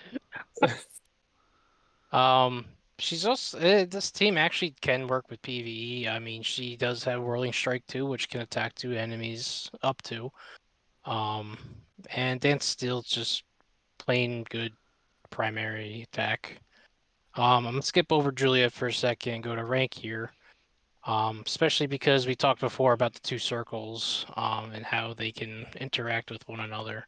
[SPEAKER 3] Um, she's also this team actually can work with PvE. I mean, she does have Whirling Strike too, which can attack 2 enemies up to. Um, and Dance Steel's just plain good primary attack. I'm gonna skip over Juliet for a second and go to Renkyr. Especially because we talked before about the 2 circles, and how they can interact with one another.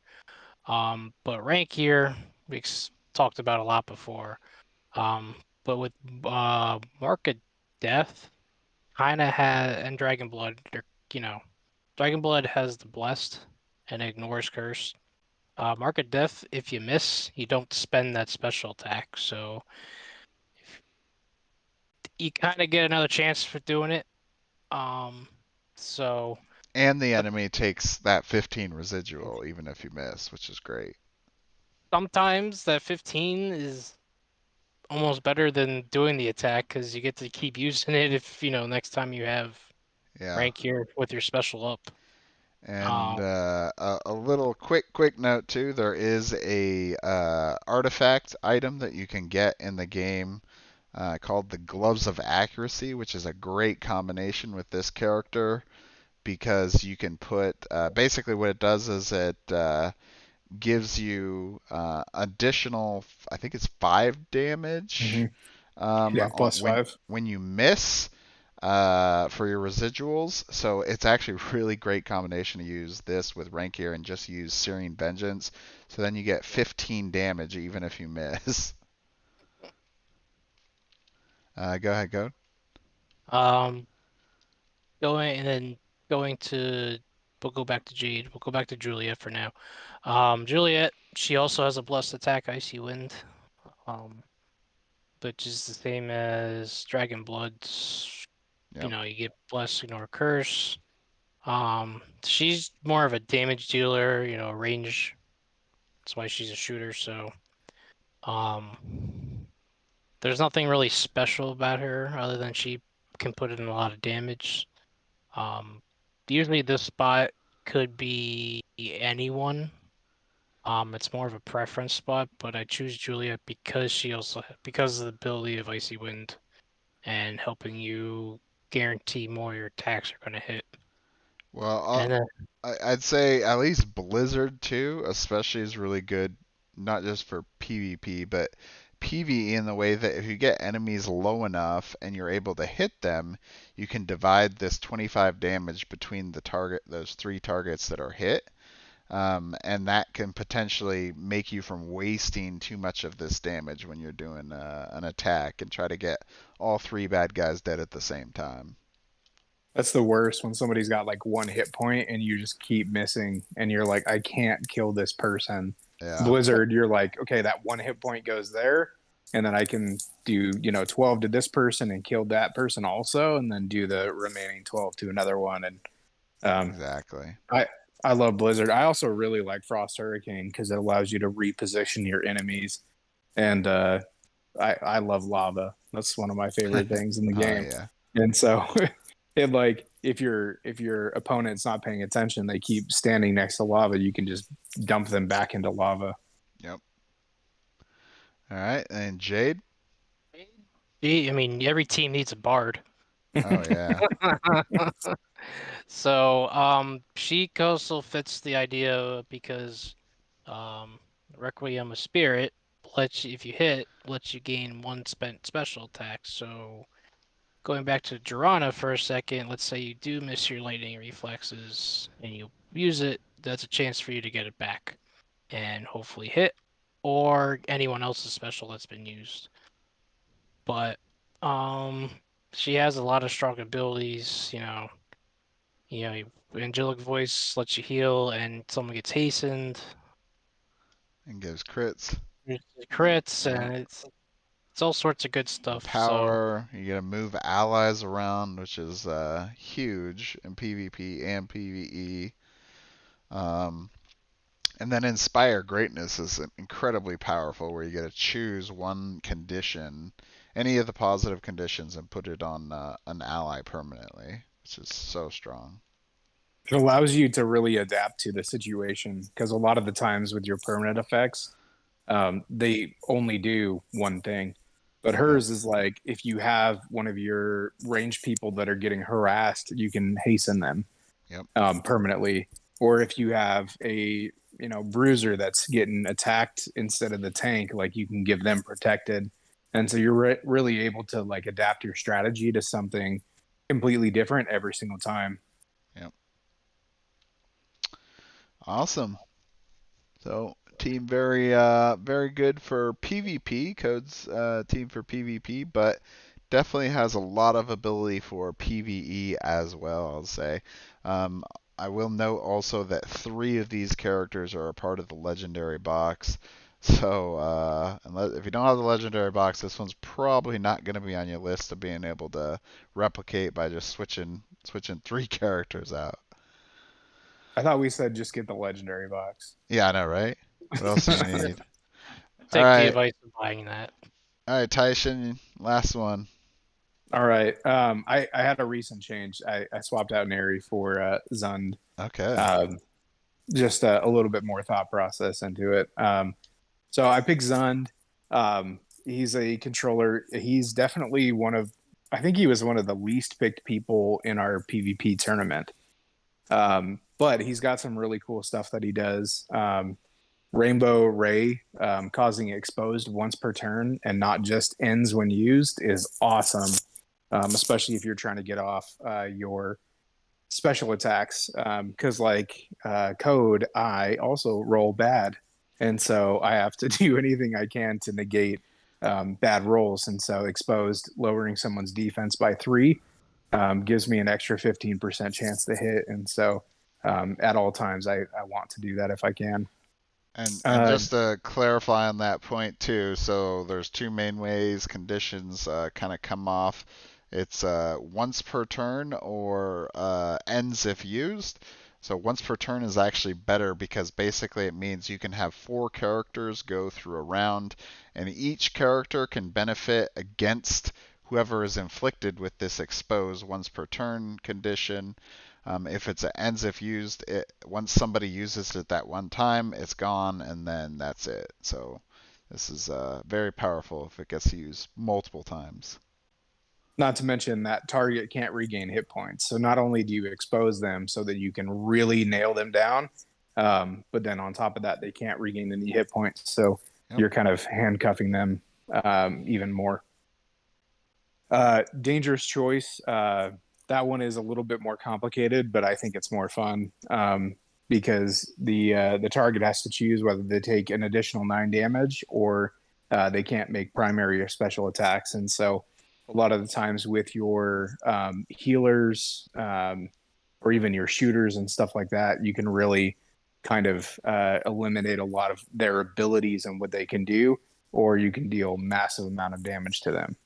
[SPEAKER 3] But Renkyr we've talked about a lot before. But with Mark of Death, kind of has, and Dragon Blood, you know, Dragon Blood has the Blessed and ignores Curse. Mark of Death, if you miss, you don't spend that special attack, so you kind of get another chance for doing it. So
[SPEAKER 1] And the
[SPEAKER 3] but
[SPEAKER 1] enemy takes that 15 residual even if you miss, which is great.
[SPEAKER 3] sometimes that 15 is almost better than doing the attack because you get to keep using it if next time you have
[SPEAKER 1] Yeah.
[SPEAKER 3] rank here with your special up.
[SPEAKER 1] And a little quick note too, there is a artifact item that you can get in the game called the Gloves of Accuracy, which is a great combination with this character because you can put basically what it does is it gives you additional, I think it's 5 damage
[SPEAKER 2] Yeah, plus five.
[SPEAKER 1] when you miss for your residuals. So it's actually a really great combination to use this with Renkyr and just use Searing Vengeance. So then you get 15 damage even if you miss. Go ahead, go.
[SPEAKER 3] Um, going and then going to we'll go back to Jade. We'll go back to Juliet for now. Juliet, she also has a blessed attack, Icy Wind, which is the same as Dragon Bloods.
[SPEAKER 1] Yep.
[SPEAKER 3] You get bless, ignore curse. She's more of a damage dealer, range. That's why she's a shooter. So, there's nothing really special about her other than she can put in a lot of damage. Usually this spot could be anyone. It's more of a preference spot, but I choose Juliet because because of the ability of Icy Wind and helping you guarantee more of your attacks are going to hit.
[SPEAKER 1] Well,
[SPEAKER 3] And then,
[SPEAKER 1] I'd say at least Blizzard too, especially is really good, not just for PvP, but PvE in the way that if you get enemies low enough and you're able to hit them, you can divide this 25 damage between those 3 targets that are hit. And that can potentially make you from wasting too much of this damage when you're doing an attack and try to get all 3 bad guys dead at the same time.
[SPEAKER 2] That's the worst when somebody's got like 1 hit point and you just keep missing and you're like, I can't kill this person.
[SPEAKER 1] Yeah.
[SPEAKER 2] Blizzard, you're like, okay, that 1 hit point goes there, and then I can do 12 to this person and kill that person also, and then do the remaining 12 to another one. And
[SPEAKER 1] exactly.
[SPEAKER 2] I love Blizzard. I also really like Frost Hurricane because it allows you to reposition your enemies, and I love lava. That's one of my favorite things in the game.
[SPEAKER 1] Yeah.
[SPEAKER 2] And so it like if your opponent's not paying attention, they keep standing next to lava, you can just dump them back into lava.
[SPEAKER 1] Yep. All right, and Jade?
[SPEAKER 3] I mean, every team needs a bard.
[SPEAKER 1] Oh yeah.
[SPEAKER 3] So, she also fits the idea because Requiem of Spirit if you hit, lets you gain 1 spent special attack. So, going back to Jorana for a second, let's say you do miss your lightning reflexes and you use it, that's a chance for you to get it back and hopefully hit, or anyone else's special that's been used. But she has a lot of strong abilities, angelic voice lets you heal and someone gets hastened.
[SPEAKER 1] And gives crits.
[SPEAKER 3] Crits, and it's all sorts of good stuff.
[SPEAKER 1] Power, you get to move allies around, which is huge in PvP and PvE. And then Inspire Greatness is incredibly powerful, where you get to choose one condition, any of the positive conditions, and put it on an ally permanently, which is so strong.
[SPEAKER 2] It allows you to really adapt to the situation because a lot of the times with your permanent effects, they only do one thing. But hers is like if you have one of your ranged people that are getting harassed, you can hasten them permanently. Or if you have a bruiser that's getting attacked instead of the tank, like you can give them protected. And so you're really able to like adapt your strategy to something completely different every single time.
[SPEAKER 1] Yep. Awesome. So team very good for PvP, Code's team for PvP, but definitely has a lot of ability for PvE as well, I'll say. I will note also that 3 of these characters are a part of the legendary box. So if you don't have the legendary box, this one's probably not going to be on your list of being able to replicate by just switching 3 characters out.
[SPEAKER 2] I thought we said just get the legendary box.
[SPEAKER 1] Yeah, I know, right? What else do you need?
[SPEAKER 3] Take the advice of buying that.
[SPEAKER 1] All right, Tyshin, last one.
[SPEAKER 2] All right. I had a recent change. I swapped out Niary for Zund.
[SPEAKER 1] Okay.
[SPEAKER 2] Just a little bit more thought process into it. So I picked Zund. He's a controller. He's definitely I think he was one of the least picked people in our PvP tournament. But he's got some really cool stuff that he does. Rainbow Ray, causing exposed once per turn and not just ends when used, is awesome. Especially if you're trying to get off your special attacks. Because Code, I also roll bad. And so I have to do anything I can to negate bad rolls. And so exposed, lowering someone's defense by 3, gives me an extra 15% chance to hit. And so at all times. I want to do that if I can.
[SPEAKER 1] And just to clarify on that point too, so there's two main ways conditions kind of come off. It's once per turn or ends if used. So once per turn is actually better because basically it means you can have 4 characters go through a round, and each character can benefit against whoever is inflicted with this expose once per turn condition. If it's a ends if used, once somebody uses it that one time, it's gone, and then that's it. So this is very powerful if it gets used multiple times.
[SPEAKER 2] Not to mention that target can't regain hit points. So not only do you expose them so that you can really nail them down, but then on top of that, they can't regain any hit points. So you're kind of handcuffing them even more. Dangerous choice. That one is a little bit more complicated, but I think it's more fun because the target has to choose whether they take an additional 9 damage or they can't make primary or special attacks. And so a lot of the times with your healers or even your shooters and stuff like that, you can really kind of eliminate a lot of their abilities and what they can do, or you can deal massive amount of damage to them.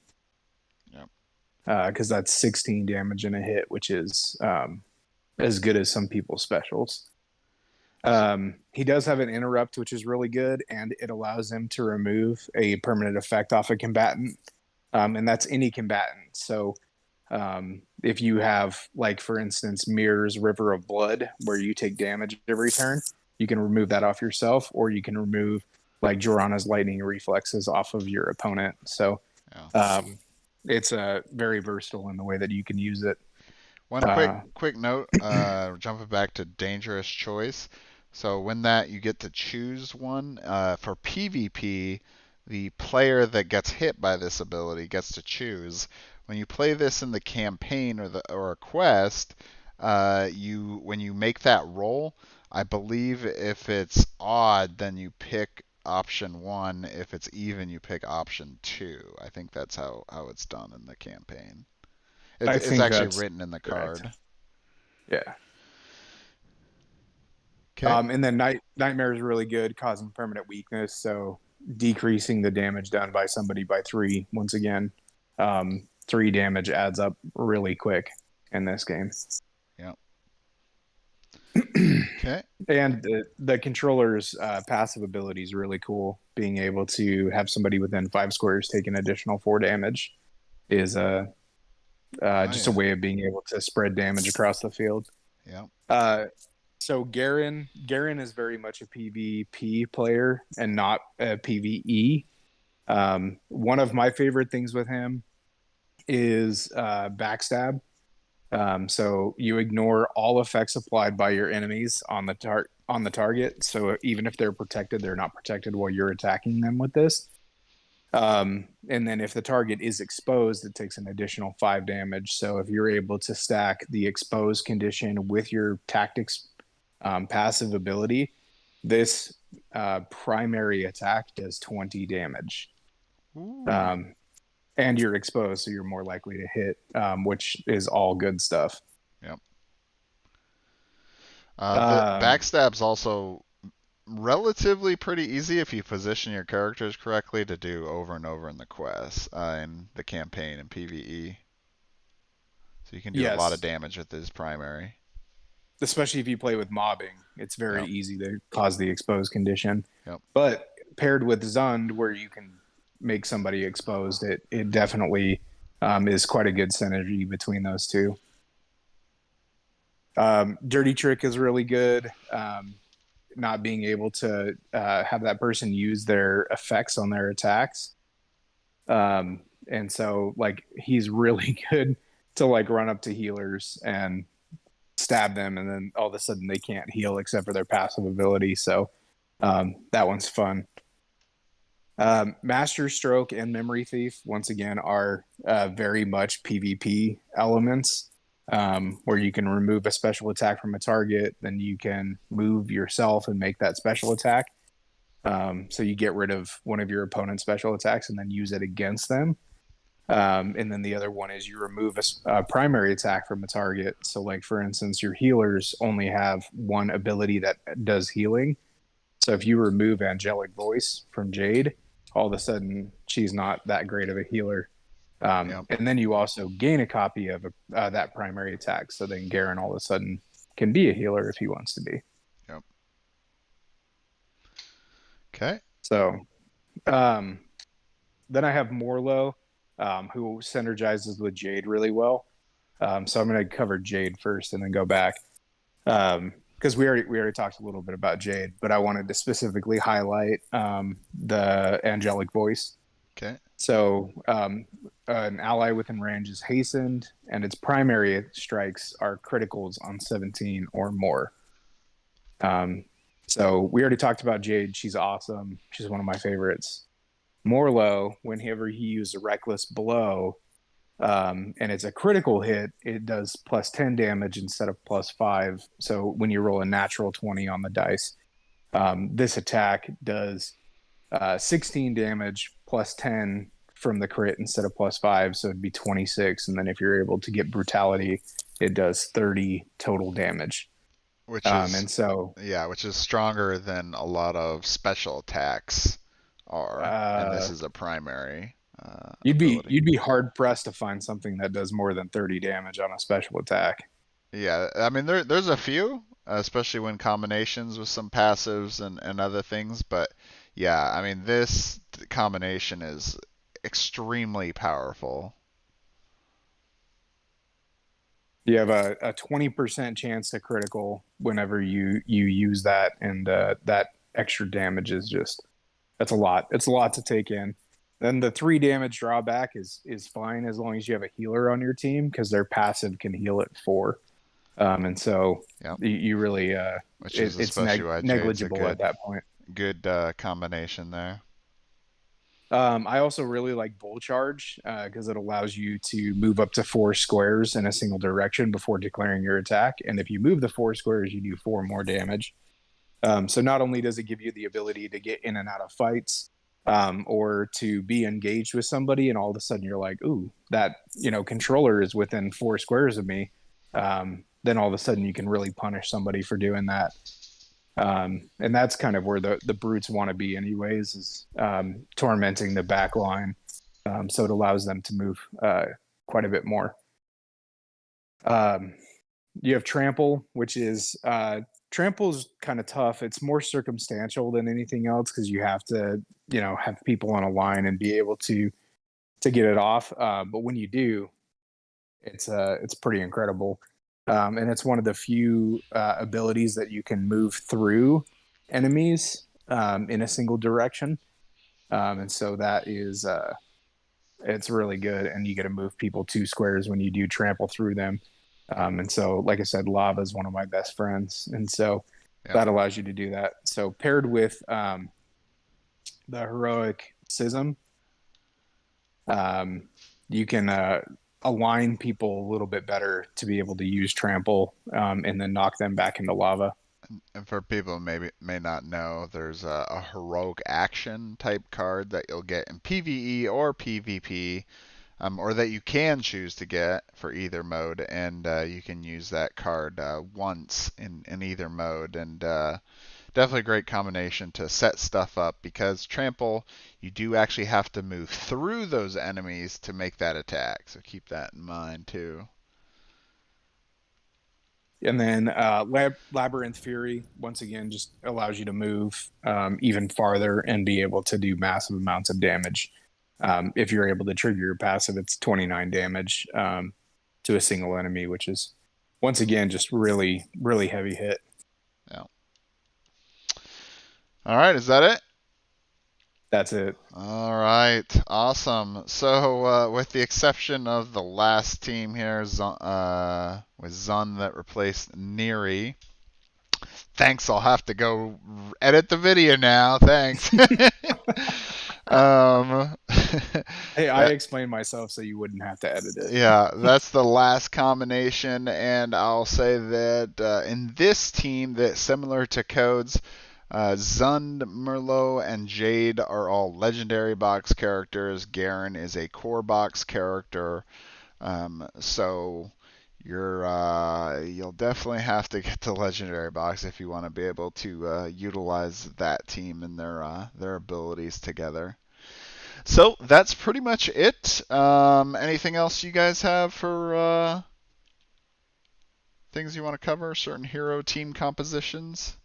[SPEAKER 2] Because that's 16 damage in a hit, which is as good as some people's specials. He does have an interrupt, which is really good, and it allows him to remove a permanent effect off a combatant, and that's any combatant. So if you have, like, for instance, Mirror's River of Blood, where you take damage every turn, you can remove that off yourself, or you can remove, like, Jorana's Lightning Reflexes off of your opponent. So it's very versatile in the way that you can use it.
[SPEAKER 1] One quick note, jumping back to dangerous choice. So when that you get to choose one for PvP, the player that gets hit by this ability gets to choose. When you play this in the campaign or a quest, when you make that roll, I believe if it's odd, then you pick option 1. If it's even, you pick option 2. I think that's how it's done in the campaign. It's actually written in the card.
[SPEAKER 2] Correct. Yeah.
[SPEAKER 1] Okay.
[SPEAKER 2] And then Nightmare is really good, causing permanent weakness, so decreasing the damage done by somebody by 3. Once again, 3 damage adds up really quick in this game.
[SPEAKER 1] Yeah. Okay.
[SPEAKER 2] And the controller's passive ability is really cool. Being able to have somebody within 5 squares take an additional 4 damage is just a way of being able to spread damage across the field.
[SPEAKER 1] Yeah.
[SPEAKER 2] So Garion is very much a PvP player and not a PvE. One of my favorite things with him is backstab. So you ignore all effects applied by your enemies on the target. So even if they're protected, they're not protected while you're attacking them with this. And then if the target is exposed, it takes an additional 5 damage. So if you're able to stack the exposed condition with your tactics passive ability, this primary attack does 20 damage. And you're exposed, so you're more likely to hit, which is all good stuff.
[SPEAKER 1] Yep. The backstab's also relatively pretty easy if you position your characters correctly to do over and over in the quest, in the campaign and PvE. So you can do a lot of damage with this primary.
[SPEAKER 2] Especially if you play with mobbing, it's very easy to cause the exposed condition.
[SPEAKER 1] Yep.
[SPEAKER 2] But paired with Zund, where you can make somebody exposed, it definitely is quite a good synergy between those two. Dirty Trick is really good. Not being able to have that person use their effects on their attacks. And so, like, he's really good to, like, run up to healers and stab them, and then all of a sudden they can't heal except for their passive ability. So that one's fun. Master Stroke and Memory Thief, once again, are very much PvP elements, where you can remove a special attack from a target, then you can move yourself and make that special attack. So you get rid of one of your opponent's special attacks and then use it against them. And then the other one is you remove a primary attack from a target. So, like for instance, your healers only have one ability that does healing. So if you remove Angelic Voice from Jade, all of a sudden she's not that great of a healer.
[SPEAKER 1] Yep.
[SPEAKER 2] And then you also gain a copy of that primary attack. So then Garion all of a sudden can be a healer if he wants to be.
[SPEAKER 1] Yep. Okay.
[SPEAKER 2] So then I have Murlough, who synergizes with Jade really well. So I'm going to cover Jade first and then go back. Because we already talked a little bit about Jade, but I wanted to specifically highlight the Angelic Voice.
[SPEAKER 1] Okay.
[SPEAKER 2] So an ally within range is hastened, and its primary strikes are criticals on 17 or more. So we already talked about Jade. She's awesome. She's one of my favorites. Murlough, whenever he used a reckless blow, and it's a critical hit, it does plus 10 damage instead of plus 5. So when you roll a natural 20 on the dice, this attack does 16 damage plus 10 from the crit instead of plus 5. So it'd be 26. And then if you're able to get brutality, it does 30 total damage.
[SPEAKER 1] Which is,
[SPEAKER 2] and so,
[SPEAKER 1] yeah, which is stronger than a lot of special attacks are. And this is a primary.
[SPEAKER 2] You'd be hard pressed to find something that does more than 30 damage on a special attack.
[SPEAKER 1] Yeah, I mean there's a few, especially when combinations with some passives and other things, but yeah, I mean this combination is extremely powerful.
[SPEAKER 2] You have a 20% chance to critical whenever you use that, and that extra damage is just that's a lot. It's a lot to take in. Then the 3 damage drawback is fine as long as you have a healer on your team, because their passive can heal at 4. And so
[SPEAKER 1] Yep.
[SPEAKER 2] you really
[SPEAKER 1] Which is
[SPEAKER 2] it's
[SPEAKER 1] especially why Jade's a
[SPEAKER 2] negligible at that point.
[SPEAKER 1] Good combination there.
[SPEAKER 2] I also really like Bull Charge because it allows you to move up to 4 squares in a single direction before declaring your attack. And if you move the 4 squares, you do 4 more damage. So not only does it give you the ability to get in and out of fights, or to be engaged with somebody, and all of a sudden you're like, ooh, that controller is within 4 squares of me. Then all of a sudden you can really punish somebody for doing that. And that's kind of where the brutes want to be anyways, is tormenting the back line. So it allows them to move quite a bit more. You have Trample, which is Trample's kind of tough. It's more circumstantial than anything else because you have to, have people on a line and be able to get it off. But when you do, it's pretty incredible. And it's one of the few abilities that you can move through enemies in a single direction. And so that is, it's really good. And you get to move people 2 squares when you do trample through them. And so, like I said, Lava is one of my best friends. And so that allows you to do that. So paired with the Heroic Schism, you can align people a little bit better to be able to use trample and then knock them back into lava.
[SPEAKER 1] And for people who may not know, there's a heroic action type card that you'll get in PvE or PvP, or that you can choose to get for either mode, and you can use that card once in either mode, and definitely a great combination to set stuff up, because trample, you do actually have to move through those enemies to make that attack, so keep that in mind too.
[SPEAKER 2] And then Labyrinth Fury, once again, just allows you to move even farther and be able to do massive amounts of damage. If you're able to trigger your passive, it's 29 damage to a single enemy, which is, once again, just really, really heavy hit.
[SPEAKER 1] Yeah. All right, is that it?
[SPEAKER 2] That's it.
[SPEAKER 1] All right, awesome. So with the exception of the last team here, with Zund that replaced Niary. Thanks, I'll have to go edit the video now. Thanks.
[SPEAKER 2] Hey, I explained myself so you wouldn't have to edit it.
[SPEAKER 1] Yeah, that's the last combination, and I'll say that in this team, that similar to Codes, Zund, Murlough, and Jade are all legendary box characters. Garion is a core box character. So you'll definitely have to get the legendary box if you want to be able to utilize that team and their abilities together. So that's pretty much it. Anything else you guys have for things you want to cover? Certain hero team compositions?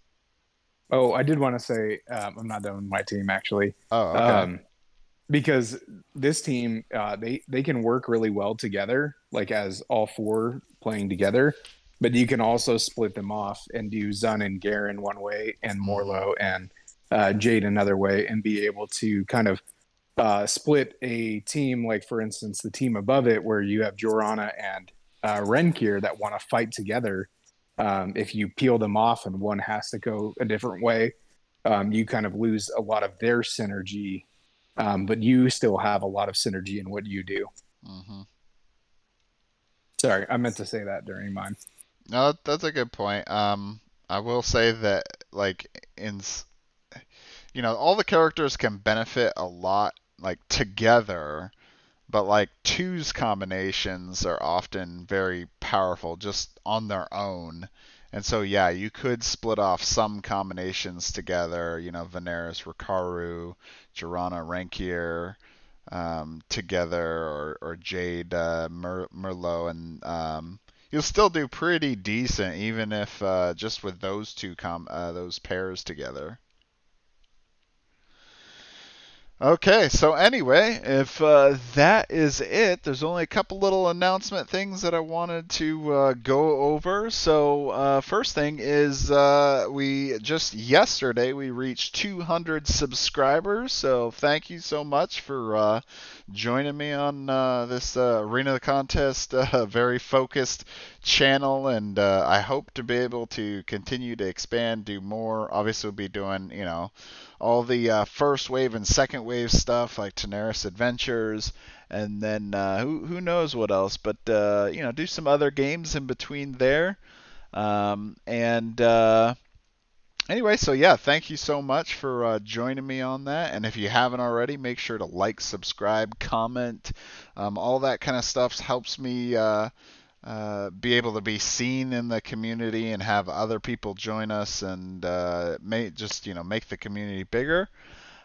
[SPEAKER 2] Oh, I did want to say I'm not done with my team actually,
[SPEAKER 1] Oh, okay.
[SPEAKER 2] um, because this team they can work really well together, like as all four playing together. But you can also split them off and do Zun and Garen one way, and
[SPEAKER 1] Mm-hmm.
[SPEAKER 2] Morlo and Jade another way, and be able to kind of split a team, like for instance the team above it, where you have Jorana and Renkyr that want to fight together. If you peel them off and one has to go a different way, you kind of lose a lot of their synergy, but you still have a lot of synergy in what you do.
[SPEAKER 1] Mm-hmm.
[SPEAKER 2] Sorry, I meant to say that during mine.
[SPEAKER 1] No, that's a good point. I will say that, like, all the characters can benefit a lot, like, together, but, like, twos combinations are often very powerful just on their own. And so, yeah, you could split off some combinations together, Vanarus, Rokaru, Jorana, Renkyr, together, or Jade, Murlough, and you'll still do pretty decent, even if just with those those pairs together. Okay, so anyway, if that is it, there's only a couple little announcement things that I wanted to go over. So first thing is we just yesterday we reached 200 subscribers. So thank you so much for joining me on this Arena of the Contest very focused channel, and I hope to be able to continue to expand, do more. Obviously, we'll be doing all the first wave and second wave stuff like Tenaris Adventures, and then who knows what else, but do some other games in between there. And Anyway, so yeah, thank you so much for joining me on that. And if you haven't already, make sure to like, subscribe, comment. All that kind of stuff helps me be able to be seen in the community and have other people join us and make the community bigger.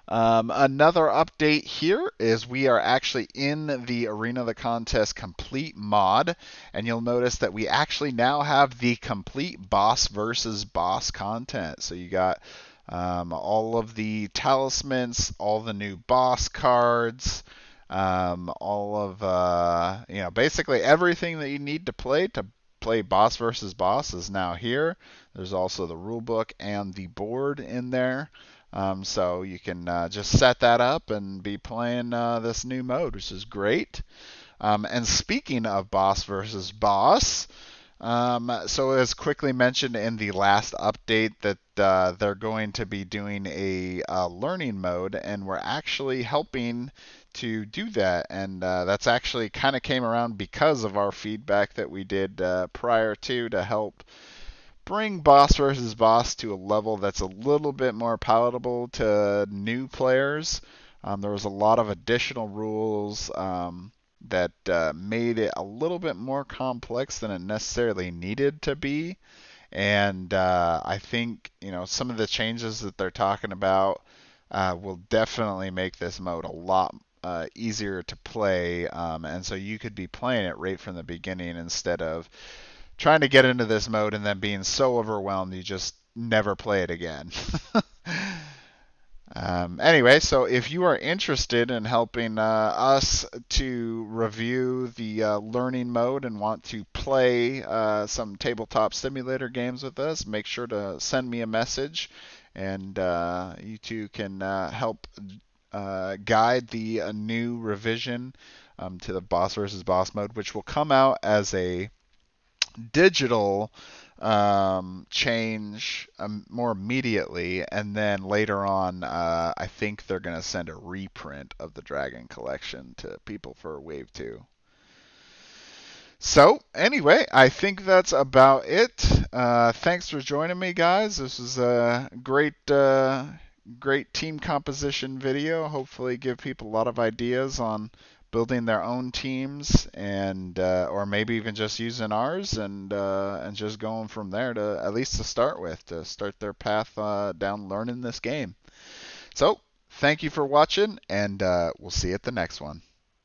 [SPEAKER 1] Another update here is we are actually in the Arena of the Contest complete mod, and you'll notice that we actually now have the complete boss versus boss content. So you got all of the talismans, all the new boss cards, all of basically everything that you need to play boss versus boss is now here. There's also the rulebook and the board in there. So you can just set that up and be playing this new mode, which is great. And speaking of boss versus boss, so as quickly mentioned in the last update that they're going to be doing a learning mode, and we're actually helping to do that. And that's actually kind of came around because of our feedback that we did prior to help bring boss versus boss to a level that's a little bit more palatable to new players. There was a lot of additional rules that made it a little bit more complex than it necessarily needed to be. And I think some of the changes that they're talking about will definitely make this mode a lot easier to play. And so you could be playing it right from the beginning instead of trying to get into this mode and then being so overwhelmed you just never play it again. Anyway, so if you are interested in helping us to review the learning mode and want to play some tabletop simulator games with us, make sure to send me a message, and you two can help guide the new revision to the boss versus boss mode, which will come out as a digital change more immediately, and then later on, I think they're going to send a reprint of the Dragon Collection to people for Wave 2. So, anyway, I think that's about it. Thanks for joining me, guys. This was a great team composition video. Hopefully, give people a lot of ideas on building their own teams, and or maybe even just using ours, and just going from there to at least to start with, to start their path down learning this game. So, thank you for watching, and we'll see you at the next one.